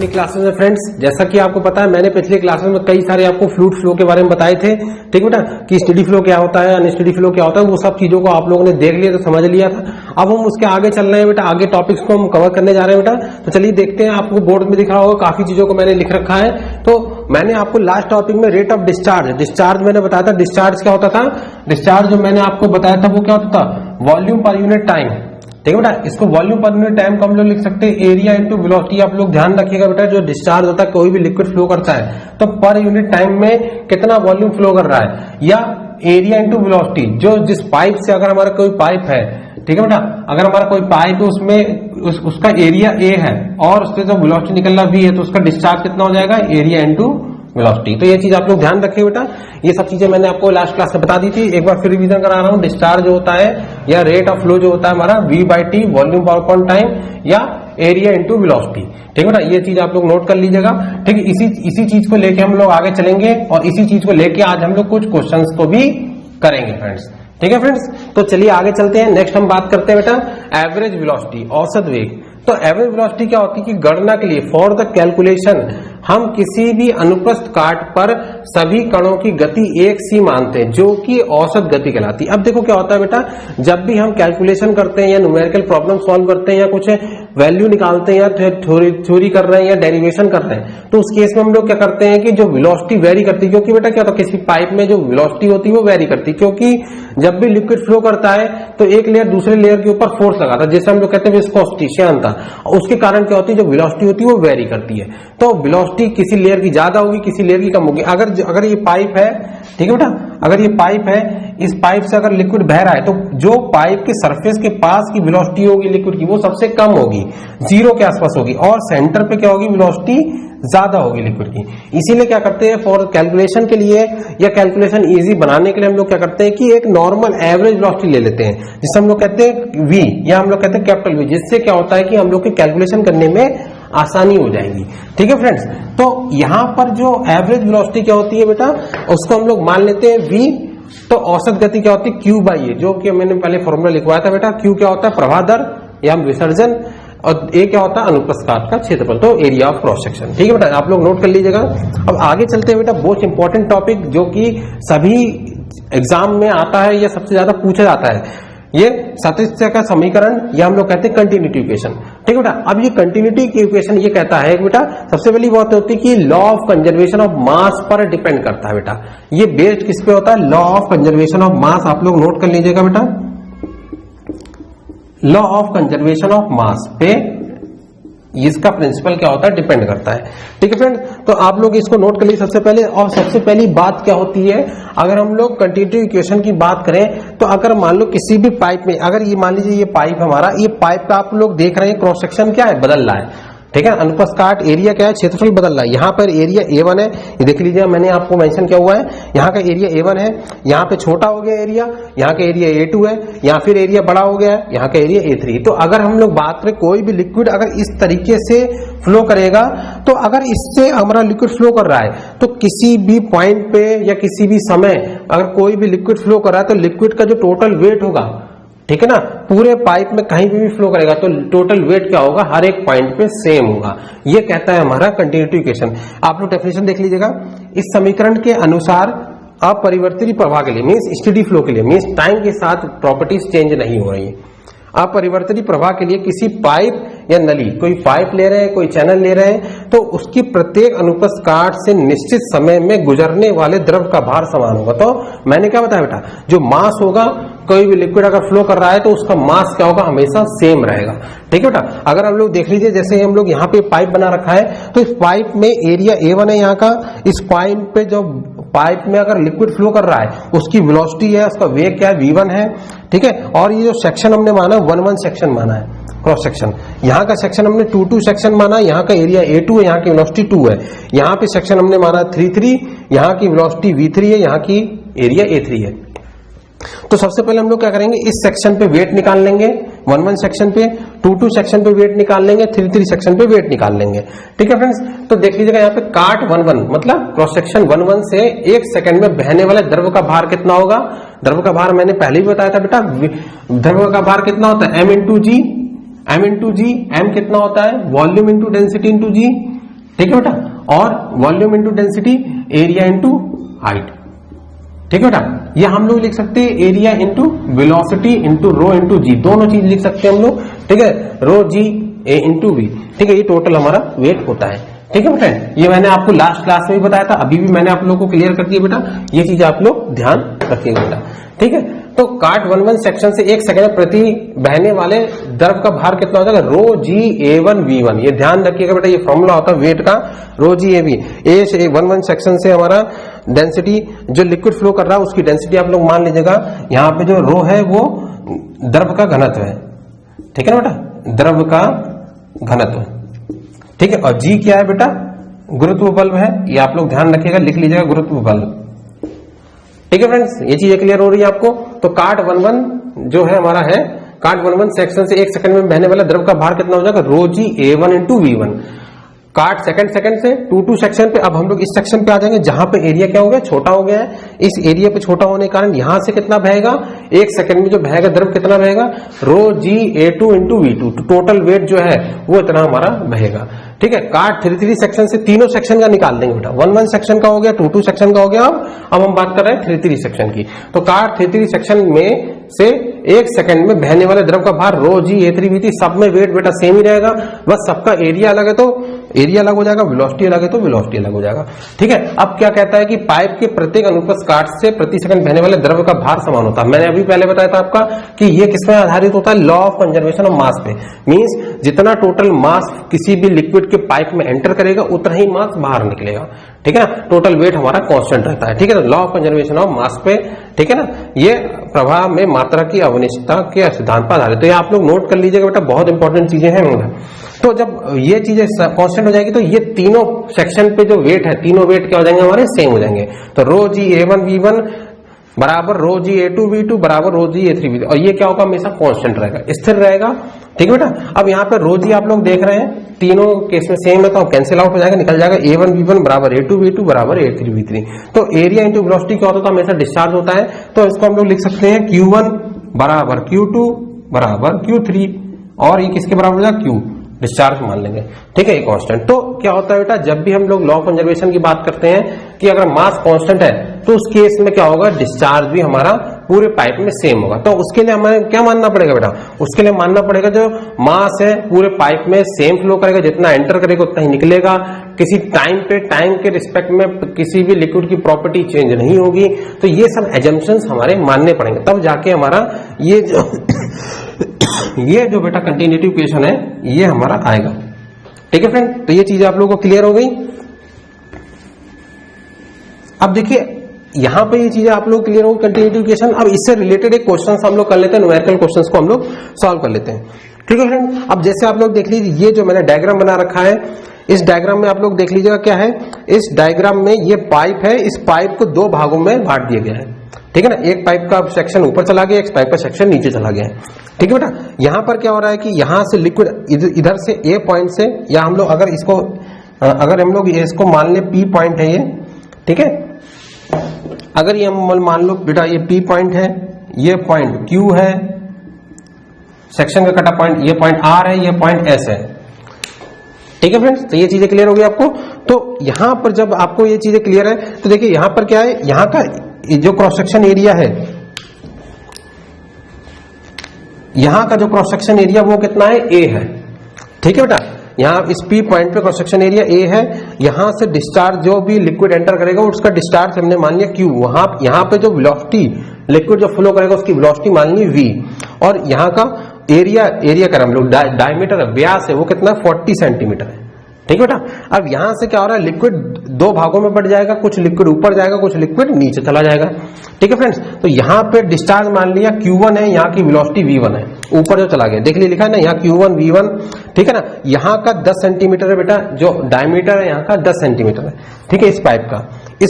Classes में friends, जैसा कि आपको पता है मैंने पिछले क्लासेस में कई सारे आपको फ्लूइड फ्लो के बारे में बताए थे, ठीक बेटा, कि स्टेडी फ्लो क्या होता है, अनस्टेडी फ्लो क्या होता है, वो सब चीजों को आप लोगों ने देख लिया तो समझ लिया था। अब हम उसके आगे चल रहे हैं बेटा, आगे टॉपिक्स को हम कवर करने जा रहे हैं बेटा। तो चलिए देखते हैं, आपको बोर्ड में दिख रहा होगा काफी चीजों को मैंने लिख रखा है। तो मैंने आपको लास्ट टॉपिक में रेट ऑफ डिस्चार्ज मैंने बताया था। डिस्चार्ज क्या होता था? डिस्चार्ज जो मैंने आपको बताया था वो क्या होता था? वॉल्यूम पर यूनिट टाइम, ठीक है बेटा। इसको वॉल्यूम पर यूनिट टाइम को हम लोग लिख सकते हैं एरिया इंटू वेलोसिटी। आप लोग ध्यान रखिएगा बेटा, जो डिस्चार्ज होता है कोई भी लिक्विड फ्लो करता है तो पर यूनिट टाइम में कितना वॉल्यूम फ्लो कर रहा है, या एरिया इंटू वेलोसिटी। जो जिस पाइप से, अगर हमारा कोई पाइप है, ठीक है बेटा, अगर हमारा कोई पाइप है उसमें उसका एरिया ए है और उससे जो वेलोसिटी निकल रहा बी है, तो उसका डिस्चार्ज कितना हो जाएगा? Area into velocity. तो ये चीज आप लोग ध्यान रखिए बेटा। ये सब चीजें मैंने आपको लास्ट क्लास में बता दी थी, एक बार फिर रिवीजन करा रहा हूं। डिस्चार्ज जो होता है या रेट ऑफ फ्लो जो होता है हमारा V/T, वॉल्यूम पर अपॉन टाइम, या एरिया इंटू वेलोसिटी, ठीक है बेटा। ये चीज आप लोग नोट कर लीजिएगा, ठीक है। इसी चीज को लेके हम लोग आगे चलेंगे और इसी चीज को लेके आज हम लोग कुछ क्वेश्चंस को भी करेंगे फ्रेंड्स, ठीक है फ्रेंड्स। तो चलिए आगे चलते हैं। नेक्स्ट हम बात करते हैं बेटा एवरेज वेलोसिटी, औसत वेग। तो एवरेज वेलोसिटी क्या होती है कि गणना के लिए, फॉर द कैलकुलेशन, हम किसी भी अनुप्रस्थ काट पर सभी कणों की गति एक सी मानते हैं, जो कि औसत गति कहलाती है। अब देखो क्या होता है बेटा, जब भी हम कैलकुलेशन करते हैं या न्यूमेरिकल प्रॉब्लम सॉल्व करते हैं या कुछ वैल्यू निकालते हैं या थ्योरी कर रहे हैं या डेरिवेशन कर रहे हैं, तो उस केस में हम लोग क्या करते हैं कि जो वेलोसिटी वेरी करती है, क्योंकि बेटा क्या होता है किसी पाइप में जो वेलोसिटी होती है वो वेरी करती है, क्योंकि जब भी लिक्विड फ्लो करता है तो एक लेयर दूसरे लेयर के ऊपर फोर्स लगाता है, जैसे हम लोग कहते हैं विस्कोसिटी, श्यानता। उसके कारण क्या होती है, जो वेलोसिटी होती है वो वेरी करती है। तो वेलोसिटी किसी लेयर की ज्यादा होगी, किसी लेयर की कम होगी। अगर ये पाइप है, ठीक है बेटा, अगर ये पाइप है, इस पाइप से अगर लिक्विड बह रहा है तो जो पाइप के सरफेस के पास की वेलोसिटी होगी लिक्विड की वो सबसे कम होगी, जीरो के आसपास होगी, और सेंटर पे क्या होगी, वेलोसिटी ज्यादा होगी लिक्विड की। इसीलिए क्या करते हैं, फॉर कैलकुलेशन के लिए या कैलकुलेशन इजी बनाने के लिए हम लोग क्या करते हैं कि एक नॉर्मल एवरेज वेलोसिटी ले लेते हैं, जिसे हम लोग कहते हैं V, या हम लोग कहते हैं कैपिटल V, जिससे क्या होता है कि हम लोग के कैलकुलेशन करने में आसानी हो जाएगी, ठीक है फ्रेंड्स। तो यहां पर जो एवरेज वेलोसिटी क्या होती है बेटा, उसको हम लोग मान लेते हैं V। तो औसत गति क्या होती है, Q/A, जो कि मैंने पहले फॉर्मूला लिखवाया था बेटा। Q क्या होता है, प्रवाह दर या विसर्जन, और A क्या होता है, अनुप्रस्थ काट का क्षेत्रफल, तो एरिया ऑफ क्रॉस सेक्शन, ठीक है बेटा। आप लोग नोट कर लीजिएगा। अब आगे चलते हैं बेटा, मोस्ट इंपॉर्टेंट टॉपिक जो कि सभी एग्जाम में आता है या सबसे ज्यादा पूछा जाता है, ये सातत्य का समीकरण, या हम लोग कहते हैं कंटिन्यूटी इक्वेशन, ठीक है बेटा। अब ये कंटिन्यूटी इक्वेशन ये कहता है बेटा, सबसे पहली बात होती है कि law of conservation of mass पर डिपेंड करता है बेटा। ये बेस्ड किस पे होता है, law of conservation of mass. आप लोग नोट कर लीजिएगा बेटा, law of conservation of mass पे इसका प्रिंसिपल क्या होता है, डिपेंड करता है, ठीक है फ्रेंड। तो आप लोग इसको नोट कर लीजिए सबसे पहले। और सबसे पहली बात क्या होती है, अगर हम लोग कंटिन्यूटी इक्वेशन की बात करें तो अगर मान लो किसी भी पाइप में, अगर ये मान लीजिए ये पाइप हमारा, ये पाइप का आप लोग देख रहे हैं क्रॉस सेक्शन क्या है, बदल रहा है, ठीक है। अनुप्रस्थ काट एरिया क्या है, क्षेत्रफल बदल रहा है। यहाँ पर एरिया A1 है, ये देख लीजिए, मैंने आपको मेंशन किया हुआ है, यहाँ का एरिया A1 है, यहाँ पे छोटा हो गया एरिया, यहाँ का एरिया A2 है, यहाँ फिर एरिया बड़ा हो गया है, यहाँ का एरिया A3। तो अगर हम लोग बात करें कोई भी लिक्विड अगर इस तरीके से फ्लो करेगा, तो अगर इससे हमारा लिक्विड फ्लो कर रहा है तो किसी भी पॉइंट पे या किसी भी समय अगर कोई भी लिक्विड फ्लो कर रहा है तो लिक्विड का जो टोटल वेट होगा, ठीक है ना, पूरे पाइप में कहीं भी फ्लो करेगा तो टोटल वेट क्या होगा, हर एक पॉइंट पे सेम होगा। ये कहता है हमारा कंटिन्यूटी इक्वेशन। आप लोग डेफिनेशन देख लीजिएगा। इस समीकरण के अनुसार अपरिवर्तनीय प्रवाह के लिए, मींस स्टेडी फ्लो के लिए, मींस टाइम के साथ प्रॉपर्टीज चेंज नहीं हो रही है, अपरिवर्तनीय प्रवाह के लिए किसी पाइप या नली, कोई पाइप ले रहे हैं, कोई चैनल ले रहे हैं, तो उसकी प्रत्येक अनुप्रस्थ काट से निश्चित समय में गुजरने वाले द्रव का भार समान होगा। तो मैंने क्या बताया बेटा, जो मास होगा, कोई भी लिक्विड अगर फ्लो कर रहा है तो उसका मास क्या होगा, हमेशा सेम रहेगा, ठीक है बेटा। अगर हम लोग देख लीजिए, जैसे हम लोग यहाँ पे पाइप बना रखा है, तो इस पाइप में एरिया A1 है यहाँ का, इस पॉइंट पे जो पाइप में अगर लिक्विड फ्लो कर रहा है उसकी वेलोसिटी है, उसका वेग क्या है, V1 है, ठीक है। और ये जो सेक्शन हमने माना 1-1 सेक्शन माना है, क्रॉस सेक्शन। यहाँ का सेक्शन हमने 2-2 सेक्शन माना, यहाँ का एरिया A2 है, यहाँ की वेलोसिटी 2 है। यहाँ पे सेक्शन हमने माना 3-3, यहाँ की वेलोसिटी V3 है, यहाँ की एरिया A3 है। तो सबसे पहले हम लोग क्या करेंगे, इस सेक्शन पे वेट निकाल लेंगे, 1-1 सेक्शन पे, 2-2 सेक्शन पे वेट निकाल लेंगे, 3-3 सेक्शन पे वेट निकाल लेंगे, ठीक है फ्रेंड्स। तो देख लीजिएगा यहाँ पे काट 1-1 मतलब क्रॉस सेक्शन 1-1 से 1 सेकंड में बहने वाले द्रव का भार कितना होगा। द्रव का भार मैंने पहले ही बताया था बेटा, द्रव का भार कितना होता है, m इंटू जी, m कितना होता है, volume into density into g, ठीक है बेटा, और volume into density, area into height. ठीक है बेटा, ये हम लोग लिख सकते हैं area into velocity into rho into g, दोनों चीज लिख सकते हैं हम लोग। ठीक है, रो जी ए इंटू वी। ठीक है, ये टोटल हमारा वेट होता है। ठीक है बेटा, ये मैंने आपको लास्ट क्लास में भी बताया था, अभी भी मैंने आप लोगों को क्लियर कर दिया बेटा, ये चीज आप लोग ध्यान रखिएगा बेटा। ठीक है, तो काट 1 सेक्शन से 1 सेकंड प्रति बहने वाले द्रव का भार कितना हो जाएगा, रो जी A1 V1। ये ध्यान रखिएगा बेटा, ये फॉर्मूला होता है वेट का, रो जी ए वी। ए से 1 सेक्शन से हमारा डेंसिटी जो लिक्विड फ्लो कर रहा है उसकी डेंसिटी आप लोग मान लीजिएगा, यहाँ पे जो रो है वो द्रव का घनत्व है। ठीक है ना बेटा, द्रव का घनत्व। ठीक है, और जी क्या है बेटा, गुरुत्व बल है, ये आप लोग ध्यान रखिएगा, लिख लीजिएगा गुरुत्व बल। ठीक है फ्रेंड्स, ये चीजें क्लियर हो रही है आपको। तो काट 1 जो है हमारा है, काट 1 सेक्शन से 1 सेकंड में बहने वाला द्रव का भार कितना हो जाएगा, रो जी A1 इंटू V1। काट सेकंड से 2 सेक्शन पे, अब हम लोग इस सेक्शन पे आ जाएंगे जहां पे एरिया क्या हो गया, छोटा हो गया है। इस एरिया पे छोटा होने के कारण यहां से कितना बहेगा, 1 सेकंड में जो बहेगा द्रव कितना बहेगा, रो जी A2 into V2। Total weight जो है वो इतना हमारा बहेगा। ठीक है, काट 3 सेक्शन से तीनों सेक्शन का निकाल देंगे बेटा, 1 सेक्शन का हो गया, 2 सेक्शन का हो गया। अब हम बात कर रहे हैं 3 सेक्शन की। तो काट 3 सेक्शन में से 1 सेकंड में बहने वाले द्रव का भार रो जी A3 V3, सब में वेट बेटा सेम ही रहेगा, बस सबका एरिया अलग है तो एरिया अलग हो जाएगा, वेलोसिटी अलग है तो वेलोसिटी अलग हो जाएगा। ठीक है, अब क्या कहता है कि पाइप के प्रत्येक अनुप्रस्थ काट से प्रति सेकंड बहने वाले द्रव का भार समान होता है। मैंने अभी पहले बताया था आपका कि ये किस में आधारित होता है, law of conservation of mass पे। मींस जितना टोटल मास किसी भी लिक्विड के पाइप में एंटर करेगा उतना ही मास बाहर निकलेगा। ठीक है ना, टोटल वेट हमारा कांस्टेंट रहता है। ठीक है ना, law of conservation of mass पे। ठीक है ना, ये प्रवाह में मात्रा की अवनिष्ठता के सिद्धांत पर आधारित। तो ये आप लोग नोट कर लीजिएगा बेटा, बहुत इंपॉर्टेंट चीजें हैं। तो जब ये चीजें कांस्टेंट हो जाएगी तो ये तीनों सेक्शन पे जो वेट है, तीनों वेट क्या हो जाएंगे हमारे, सेम हो जाएंगे। तो रो जी A1 V1 बराबर रो जी A2 V2 बराबर रो जी A3 V3, और ये क्या होगा, हमेशा कांस्टेंट रहेगा, स्थिर रहेगा। ठीक है बेटा, अब यहाँ पे रो जी आप लोग देख रहे हैं तीनों केस में सेम है, तो कैंसिल आउट हो जाएगा, निकल जाएगा A1 V1 बराबर A2 V2 बराबर A3 V3। तो एरिया इंटू वेलोसिटी क्या होता है, हमेशा डिस्चार्ज होता है, तो इसको हम लोग लिख सकते हैं Q1 बराबर Q2 बराबर Q3, और ये किसके बराबर हो जाएगा, Q डिस्चार्ज मान लेंगे। ठीक है, ये कांस्टेंट। तो क्या होता है बेटा, जब भी हम लोग लॉ ऑफ कंजर्वेशन की बात करते हैं कि अगर मास कांस्टेंट है तो उस केस में क्या होगा, डिस्चार्ज भी हमारा पूरे पाइप में सेम होगा। तो उसके लिए हमें क्या मानना पड़ेगा बेटा, उसके लिए मानना पड़ेगा जो मास है पूरे पाइप में सेम फ्लो करेगा, जितना एंटर करेगा उतना ही निकलेगा, किसी टाइम पे टाइम के रिस्पेक्ट में किसी भी लिक्विड की प्रॉपर्टी चेंज नहीं होगी। तो ये सब एजम्पशंस हमारे मानने पड़ेंगे, तब जाके हमारा ये जो बेटा कंटिन्यूटी इक्वेशन है ये हमारा आएगा। ठीक है फ्रेंड, तो ये चीज आप लोगों को क्लियर हो गई। अब देखिए यहां पे ये चीजें आप लोग क्लियर हो गई, कंटिन्यूटी इक्वेशन। अब इससे रिलेटेड एक क्वेश्चन हम लोग कर लेते हैं, न्यूमेरिकल क्वेश्चंस को हम लोग सॉल्व कर लेते हैं। ठीक है फ्रेंड, अब जैसे आप लोग देख लीजिए, ये जो मैंने डायग्राम बना रखा है, इस डायग्राम में आप लोग देख लीजिएगा क्या है, इस डायग्राम में ये पाइप है, इस पाइप को 2 भागों में बांट दिया गया है। ठीक है ना, एक पाइप का सेक्शन ऊपर चला गया, एक पाइप का सेक्शन नीचे चला गया है। ठीक है बेटा, यहां पर क्या हो रहा है कि यहां से लिक्विड इधर से ए पॉइंट से, या हम लोग अगर हम लोग इसको मान ले P पॉइंट है ये, ठीक है, अगर ये हम मान लो बेटा ये P पॉइंट है, ये पॉइंट Q है, सेक्शन का कटा पॉइंट ये पॉइंट R है, ये पॉइंट S है। ठीक है फ्रेंड्स, तो ये चीजें क्लियर हो गई आपको। तो यहां पर जब आपको ये चीजें क्लियर है तो देखिए यहां पर क्या है, यहां का जो क्रॉस सेक्शन एरिया है, यहां का जो क्रॉस सेक्शन एरिया वो कितना है, A है। ठीक है बेटा, यहां इस P पॉइंट पे क्रॉस सेक्शन एरिया A है, यहां से डिस्चार्ज जो भी लिक्विड एंटर करेगा उसका डिस्चार्ज हमने मान लिया Q, वहां यहां पे जो वेलोसिटी लिक्विड जो फ्लो करेगा उसकी वेलोसिटी मान ली V, और यहां का एरिया कर हम लोग डायमीटर व्यास है वो कितना 40 सेंटीमीटर है। ठीक है बेटा, अब यहां से क्या हो रहा है, लिक्विड 2 भागों में बढ़ जाएगा, कुछ लिक्विड ऊपर जाएगा, कुछ लिक्विड नीचे चला जाएगा। ठीक है फ्रेंड्स, तो यहां पे डिस्चार्ज मान लिया Q1 है, यहां की वेलोसिटी V1 है, ऊपर जो चला गया, देख लिया लिखा है ना यहाँ Q1 V1। ठीक है ना, यहाँ का 10 सेंटीमीटर है बेटा, जो डायमीटर है यहाँ का 10 सेंटीमीटर है। ठीक है, इस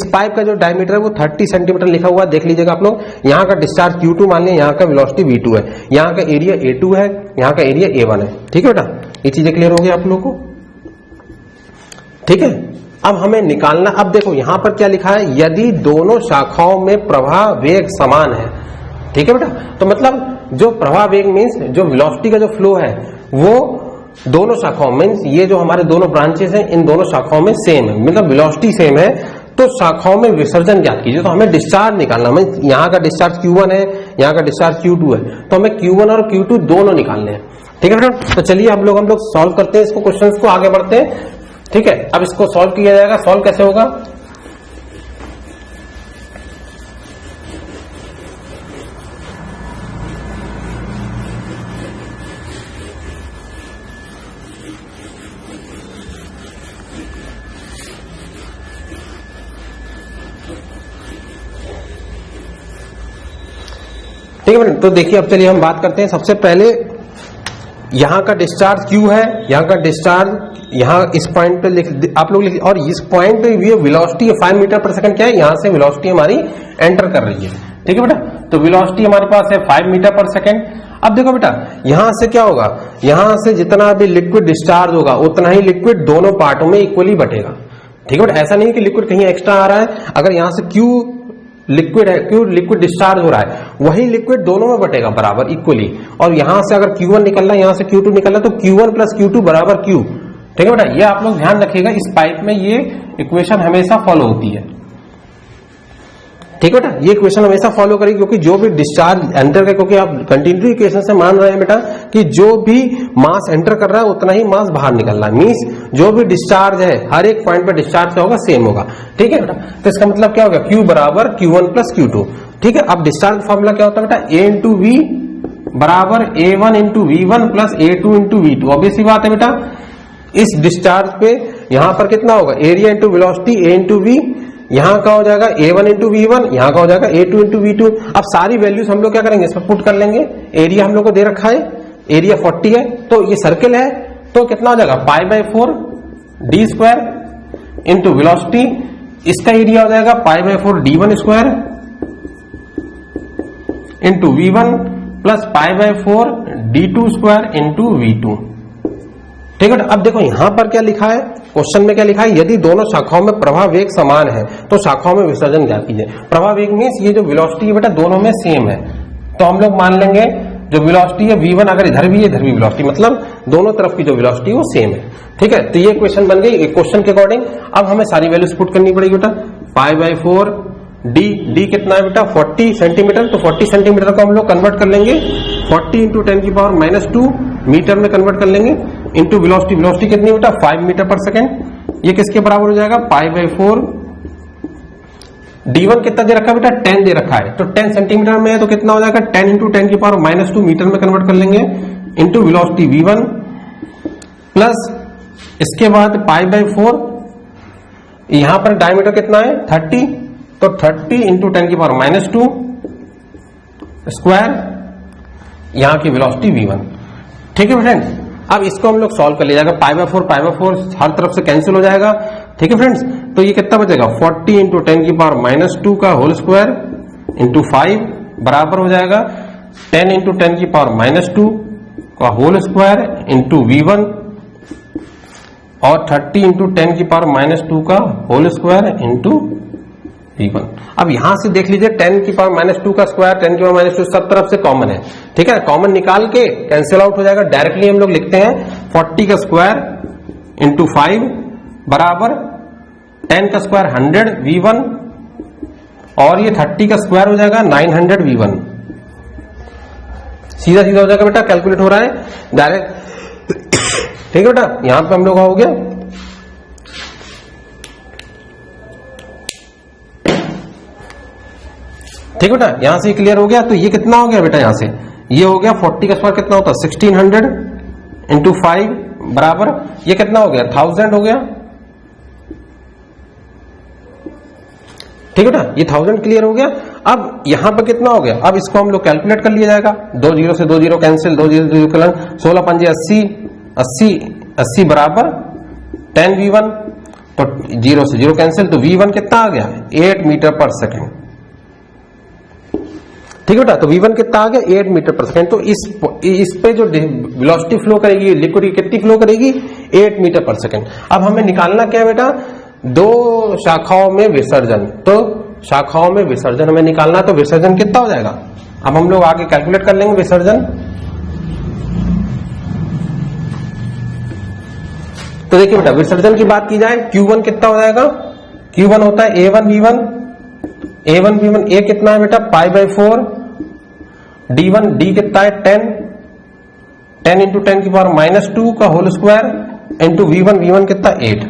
पाइप का जो डायमीटर है वो 30 सेंटीमीटर लिखा हुआ है, देख लीजिएगा आप लोग। यहाँ का डिस्चार्ज Q2 मान लिया, यहाँ का वेलोसिटी V2 है, यहाँ का एरिया A2 है, यहाँ का एरिया A1 है। ठीक है बेटा, ये चीजें क्लियर हो गई आप लोगों को। ठीक है, अब हमें निकालना, अब देखो यहां पर क्या लिखा है, यदि दोनों शाखाओं में प्रवाह वेग समान है। ठीक है बेटा, तो मतलब जो प्रवाह वेग मीन्स जो वेलोसिटी का जो फ्लो है वो दोनों शाखाओं में, ये जो हमारे दोनों ब्रांचेस हैं इन दोनों शाखाओं में सेम है, मतलब वेलोसिटी सेम है, तो शाखाओं में विसर्जन ज्ञात कीजिए। तो हमें डिस्चार्ज निकालना, हमें यहाँ का डिस्चार्ज Q1 है, यहाँ का डिस्चार्ज Q2 है, तो हमें Q1 और Q2 दोनों निकालने हैं। ठीक है बेटा, तो चलिए हम लोग सॉल्व करते हैं इसको, क्वेश्चंस को आगे बढ़ते हैं। ठीक है, अब इसको सॉल्व किया जाएगा। सॉल्व कैसे होगा? ठीक है, तो देखिए अब चलिए हम बात करते हैं। सबसे पहले यहां का डिस्चार्ज Q है, यहां का डिस्चार्ज यहां इस पॉइंट पे आप लोग लिख, और इस पॉइंट पे ये वेलोसिटी 5 मीटर पर सेकंड क्या है, यहां से वेलोसिटी हमारी एंटर कर रही है। ठीक है बेटा, तो वेलोसिटी हमारे पास है 5 मीटर पर सेकंड। अब देखो बेटा, यहां से क्या होगा, यहां से जितना भी लिक्विड डिस्चार्ज होगा उतना ही लिक्विड दोनों पार्टों में इक्वली बटेगा। ठीक है बेटा, ऐसा नहीं कि लिक्विड कहीं एक्स्ट्रा आ रहा है। अगर यहां से Q लिक्विड है, Q लिक्विड डिस्चार्ज हो रहा है, वही लिक्विड दोनों में बटेगा बराबर इक्वली। और यहां से अगर Q1 निकल रहा है, यहां से Q2 निकल रहा है, तो Q1 प्लस Q2 बराबर Q। ठीक है बेटा, ये आप लोग ध्यान रखिएगा, इस पाइप में ये इक्वेशन हमेशा फॉलो होती है। ठीक है बेटा, ये इक्वेशन हमेशा फॉलो करेगी, क्योंकि जो भी डिस्चार्ज एंटर कर, क्योंकि आप कंटिन्यूटी इक्वेशन से मान रहे हैं बेटा कि जो भी मास एंटर कर रहा है उतना ही मास बाहर निकल रहा है, मींस जो भी डिस्चार्ज है हर एक पॉइंट पे डिस्चार्ज क्या होगा, सेम होगा। ठीक है बेटा, तो इसका मतलब क्या होगा, Q बराबर Q1 प्लस Q2। ठीक है, अब डिस्चार्ज फॉर्मूला क्या होता है बेटा, A इंटू V बराबर A1 into V1 plus A2 into V2। Obvious सी बात है बेटा, इस डिस्चार्ज पे यहां पर कितना होगा, area into velocity A into V, यहां का हो जाएगा A1 इंटू V1, यहां का हो जाएगा A2 इंटू V2। अब सारी वैल्यूज हम लोग क्या करेंगे, इसमें पुट कर लेंगे। एरिया हम लोग को दे रखा है, एरिया 40 है, तो ये सर्किल है, तो कितना हो जाएगा, π/4 d स्क्वायर इंटू वेलोसिटी, इसका एरिया हो जाएगा π/4 d1 square into V1 plus π/4 d2 square into V2। ठीक है, अब देखो यहां पर क्या लिखा है, क्वेश्चन में क्या लिखा है, यदि दोनों शाखाओं में प्रवाह वेग समान है तो शाखाओं में विसर्जन ज्ञात कीजिए। प्रवाह वेग मींस ये जो वेलोसिटी है बेटा दोनों में सेम है, तो हम लोग मान लेंगे जो वेलोसिटी है V1 अगर इधर भी है इधर भी वेलोसिटी, मतलब दोनों तरफ की जो वेलोसिटी वो सेम है। ठीक है, तो ये क्वेश्चन बन गई क्वेश्चन के अकॉर्डिंग। अब हमें सारी वैल्यूज पुट करनी पड़ेगी बेटा, π/4 d कितना है बेटा, 40 सेंटीमीटर, तो 40 सेंटीमीटर को हम लोग कन्वर्ट कर लेंगे 40 इंटू 10⁻², मीटर में कन्वर्ट कर लेंगे, इंटू वेलोसिटी, वेलोसिटी कितनी बेटा 5 मीटर पर सेकंड। ये किसके बराबर हो जाएगा, π/4 d1 कितना दे रखा है बेटा, 10 दे रखा है, तो 10 सेंटीमीटर में है तो कितना हो जाएगा 10 इंटू 10⁻² मीटर में कन्वर्ट कर लेंगे, इंटू वेलोसिटी V1 प्लस इसके बाद π/4, यहां पर डायमीटर कितना है 30, तो 30 इंटू 10⁻² स्क्वायर, यहां की वेलोसिटी V1। ठीक है फ्रेंड्स, अब इसको हम लोग सॉल्व कर लिया जाएगा, π/4 हर तरफ से कैंसिल हो जाएगा। ठीक है फ्रेंड्स, तो ये कितना बचेगा 40 इंटू 10⁻² का होल स्क्वायर इंटू 5 बराबर हो जाएगा 10 इंटू 10⁻² का होल स्क्वायर इंटू V1 और 30 इंटू 10⁻² का होल स्क्वायर इंटू V1। अब यहां से देख लीजिए 10⁻² का स्क्वायर 10⁻² सब तरफ से कॉमन है। ठीक है, कॉमन निकाल के कैंसिल आउट हो जाएगा, डायरेक्टली हम लोग लिखते हैं 40 का स्क्वायर इंटू 5 बराबर 10 का स्क्वायर 100 V1 और ये 30 का स्क्वायर हो जाएगा 900 V1। सीधा सीधा हो जाएगा बेटा, कैलकुलेट हो रहा है डायरेक्ट। ठीक है बेटा, यहां पे हम लोग हो गया। ठीक है बेटा, यहां से क्लियर हो गया, तो ये कितना हो गया बेटा, यहां से ये हो गया 40 का स्क्वायर कितना होता है 1600 इंटू 5 बराबर ये कितना हो गया 1000 हो गया। ठीक है बेटा, ये 1000 क्लियर हो गया। अब यहां पर कितना हो गया, अब इसको हम लोग कैलकुलेट कर लिया जाएगा, 2 0 से 2 0 कैंसिल, 2 0 से 2 0 16 5 80 80 80 बराबर 10 V1, तो 0 से 0 कैंसिल, तो V1 कितना आ गया 8 मीटर पर सेकेंड। ठीक है बेटा, तो V1 कितना आ गया 8 मीटर पर सेकेंड। तो इस पे जो वेलोसिटी फ्लो करेगी लिक्विड की कितनी फ्लो करेगी 8 मीटर पर सेकेंड। अब हमें निकालना क्या है बेटा, दो शाखाओं में विसर्जन, तो शाखाओं में विसर्जन हमें निकालना, तो विसर्जन कितना हो जाएगा, अब हम लोग आगे कैलकुलेट कर लेंगे विसर्जन। तो देखिए बेटा विसर्जन की बात की जाए, Q1 कितना हो जाएगा, Q1 होता है A1 V1, A कितना है बेटा π/4, D कितना है 10 इंटू 10 की पावर -2 का होल स्क्वायर इंटू V1 कितना 8।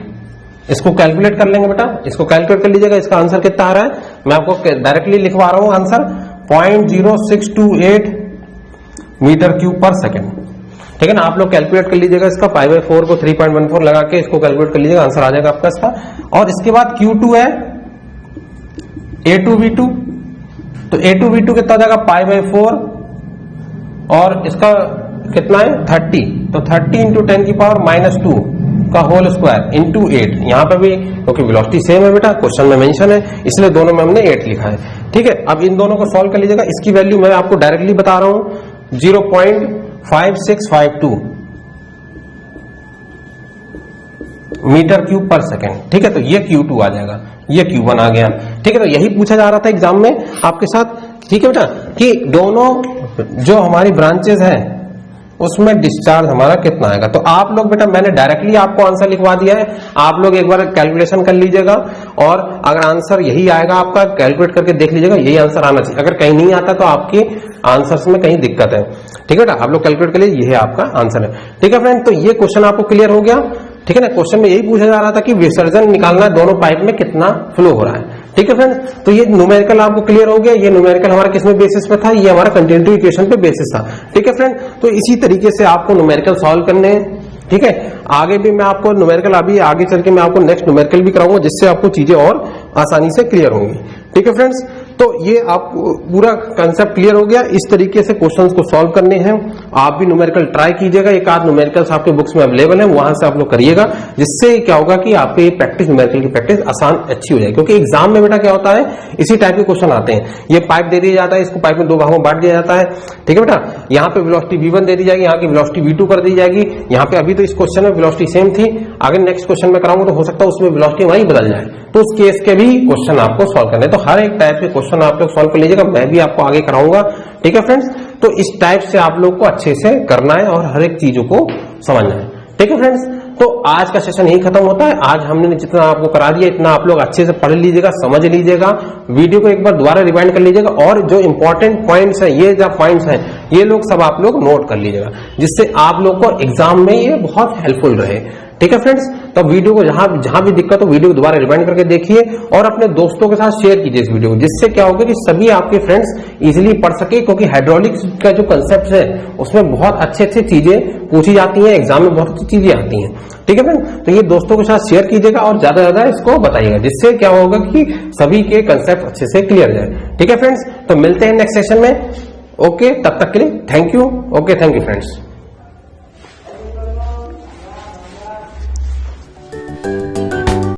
इसको कैलकुलेट कर लेंगे बेटा, इसको कैलकुलेट कर लीजिएगा, इसका आंसर कितना आ रहा है, मैं आपको डायरेक्टली लिखवा रहा हूं आंसर 0.0628 मीटर क्यूब पर सेकेंड। ठीक है ना, आप लोग कैलकुलेट कर लीजिएगा इसका, π/4 को 3.14 लगा के इसको कैलकुलेट कर लीजिएगा, आंसर आ जाएगा आपका इसका। और इसके बाद Q2 है A2V2, तो A2V2 कितना हो जाएगा π/4 और इसका कितना है 30, तो 30 इंटू 10 की पावर -2 का होल स्क्वायर इंटू 8। यहां पे भी क्योंकि वेलोसिटी सेम है बेटा, क्वेश्चन में मेंशन है, इसलिए दोनों में हमने 8 लिखा है। ठीक है, अब इन दोनों को सॉल्व कर लीजिएगा, इसकी वैल्यू मैं आपको डायरेक्टली बता रहा हूं 0.5652 मीटर क्यूब पर सेकेंड। ठीक है, तो ये Q2 आ जाएगा, ये Q1 आ गया। ठीक है, तो यही पूछा जा रहा था एग्जाम में आपके साथ। ठीक है बेटा, कि दोनों जो हमारी ब्रांचेस हैं उसमें डिस्चार्ज हमारा कितना आएगा। तो आप लोग बेटा, मैंने डायरेक्टली आपको आंसर लिखवा दिया है, आप लोग एक बार कैलकुलेशन कर लीजिएगा और अगर आंसर यही आएगा आपका, कैलकुलेट करके देख लीजिएगा, यही आंसर आना चाहिए। अगर कहीं नहीं आता तो आपकी आंसर्स में कहीं दिक्कत है। ठीक है बेटा, आप लोग कैलकुलेट कर लीजिए, यही आपका आंसर है। ठीक है फ्रेंड, तो ये क्वेश्चन आपको क्लियर हो गया। ठीक है ना, क्वेश्चन में यही पूछा जा रहा था कि विसर्जन निकालना है, दोनों पाइप में कितना फ्लो हो रहा है। ठीक है फ्रेंड, तो ये न्यूमेरिकल आपको क्लियर हो गया। ये न्यूमेरिकल हमारा किसमें बेसिस पे था, ये हमारा कंटिन्यूटी इक्वेशन पे बेसिस था। ठीक है फ्रेंड, तो इसी तरीके से आपको न्यूमेरिकल सॉल्व करने हैं। ठीक है, आगे भी मैं आपको न्यूमेरिकल, अभी आगे चल के मैं आपको नेक्स्ट न्यूमेरिकल भी कराऊंगा, जिससे आपको चीजें और आसानी से क्लियर होंगी। ठीक है फ्रेंड्स, तो ये आपको पूरा कंसेप्ट क्लियर हो गया। इस तरीके से क्वेश्चंस को सॉल्व करने हैं। आप भी न्यूमेरिकल ट्राई कीजिएगा, एक आध न्यूमेरिकल्स आपके बुक्स में अवेलेबल है, वहां से आप लोग करिएगा, जिससे क्या होगा कि आपकी प्रैक्टिस, न्यूमेरिकल की प्रैक्टिस आसान अच्छी हो जाएगी। क्योंकि एग्जाम में बेटा क्या होता है, इसी टाइप के क्वेश्चन आते हैं। ये पाइप दे दिया जाता है, इसको पाइप में दो भागों में बांट दिया जाता है। ठीक है बेटा, यहाँ पे वेलोसिटी V1 दे दी जाएगी, यहाँ की वेलोसिटी V2 कर दी जाएगी। यहाँ पे अभी तो इस क्वेश्चन में वेलोसिटी सेम थी, आगे नेक्स्ट क्वेश्चन में कराऊंगा तो हो सकता है उसमें वेलोसिटी वहीं बदल जाए, तो उस केस के भी क्वेश्चन आपको सॉल्व करने। तो हर एक टाइप के क्वेश्चन आप लोग सॉल्व कर लीजिएगा, मैं भी आपको आगे कराऊंगा। ठीक है फ्रेंड्स, तो इस टाइप से आप लोग को अच्छे से करना है और हर एक चीजों को समझना है। ठीक है फ्रेंड्स, तो आज का सेशन यही खत्म होता है। आज हमने जितना आपको करा दिया, इतना आप लोग अच्छे से पढ़ लीजिएगा, समझ लीजिएगा, वीडियो को एक बार दोबारा रिवाइंड कर लीजिएगा, और जो इंपॉर्टेंट पॉइंट्स हैं, ये जो पॉइंट्स हैं, ये लोग सब आप लोग नोट कर लीजिएगा, जिससे आप लोग को एग्जाम में ये बहुत हेल्पफुल रहे। ठीक है फ्रेंड्स, तो वीडियो को जहां भी दिक्कत हो, वीडियो को दोबारा रिवाइंड करके देखिए और अपने दोस्तों के साथ शेयर कीजिए इस वीडियो को, जिससे क्या होगा कि सभी आपके फ्रेंड्स इजीली पढ़ सके। क्योंकि हाइड्रोलिक्स का जो कंसेप्ट है उसमें बहुत अच्छी अच्छी चीजें पूछी जाती हैं, एग्जाम में बहुत अच्छी चीजें आती हैं। ठीक है फ्रेंड, तो ये दोस्तों के साथ शेयर कीजिएगा और ज्यादा ज्यादा इसको बताइएगा, जिससे क्या होगा कि सभी के कंसेप्ट अच्छे से क्लियर जाए। ठीक है फ्रेंड्स, तो मिलते हैं नेक्स्ट सेशन में। ओके, तब तक के लिए thank you. Okay, thank you friends.